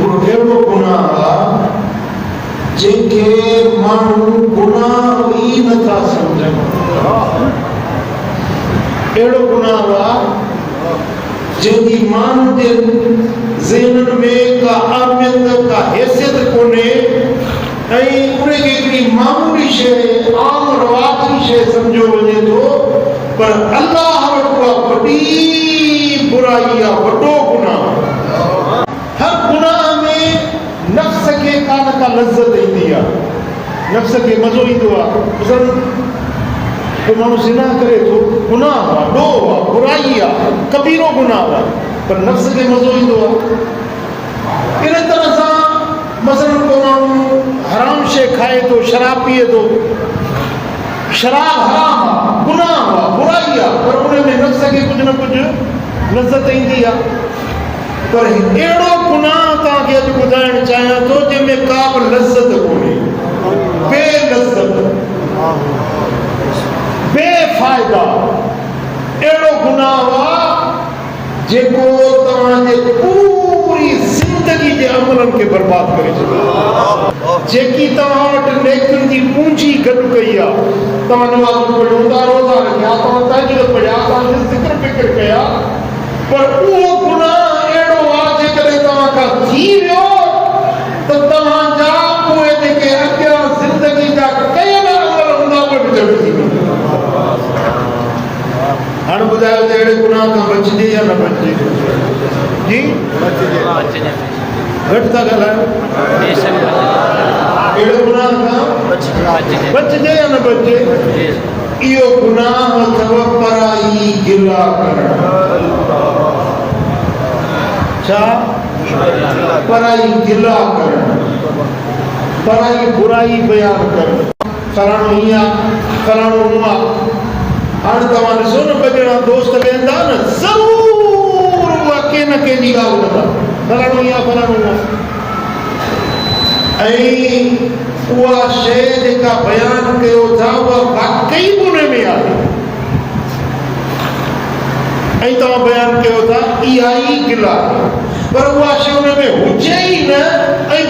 हिकिड़ो अहिड़ो गुनाह आहे जंहिंखे माण्हू गुनाह ई नथा सम्झनि। अहिड़ो गुनाह आहे जंहिंजी माण्हुनि जे ज़हननि में का अहमियत का हैसियत कोन्हे ऐं उनखे हिकिड़ी मामूली शइ आम रवाजी शइ सम्झो वञे थो, पर अल्लाह वटि उहा वॾी बुराई आहे, वॾो गुनाह। हर गुनाह में नफ़्स खे का न का लज़्ज़त ईंदी आहे, नफ़्स खे मज़ो ईंदो आहे। तो माण्हू ज़िना करे थो, गुनाह आहे, ॾोह आहे, बुराई आहे, कबीरो गुनाह आहे, पर नफ़्स खे मज़ो ईंदो आहे। इन तरह सां मसलन को माण्हू हराम शइ खाए थो, शराब पीए थो, शराब हराम आहे, गुनाह आहे, बुराई आहे, पर उन में नफ़्स खे कुझु न कुझु लज़्ज़त ईंदी आहे। पर अहिड़ो गुनाह तव्हांखे अॼु ॿुधाइणु चाहियां थो जंहिंमें का बि लज़्ज़त कोन्हे, बेलज़्ज़त, बेफ़ाइदा। अहिड़ो गुनाह आहे जेको तव्हांजे पूरी ज़िंदगी जे अमलनि खे बर्बाद करे छॾींदो। जेकी तव्हां वटि नेकियुनि जी पूंजी गॾु कई आहे, तव्हां नमाज़ पढ़ियो था, रोज़ा रखिया, तव्हां तहज्जुद पढ़िया, तव्हां ज़िक्र फ़िक्र कया, पर उहो गुनाह अहिड़ो आहे जेकॾहिं तव्हां खां थी वियो त तव्हांजा उहे जेके अॻियां ज़िंदगी जा कयल अमल हूंदा उहे बि झटि थी वेंदा। हाणे ॿुधायो त अहिड़े गुनाह खां बचिजे या न बचिजे? जी घटि था ॻाल्हायो। अहिड़े गुनाह खां बचिजे या न बचिजे? इहो गुनाह अथव पराई गिला करणु। छा? पराई गिला करणु, पराई बुराई बयानु करणु। फलाणो हीअं आहे, फलाणो हूअं आहे। हाणे तव्हां ॾिसो न, ॿ ॼणा दोस्त वेंदा न, ज़रूरु उहा कंहिं न कंहिं जी ॻाल्हि कंदा, फलाणो हीअं आहे, फलाणो हूअं आहे। ऐं उहा शइ जेका बयानु कयो था उहा वाकई बि उन में आहे, ऐं तव्हां बयानु कयो था इहा ई गिला, पर उहा शइ उन में हुजे ई न ऐं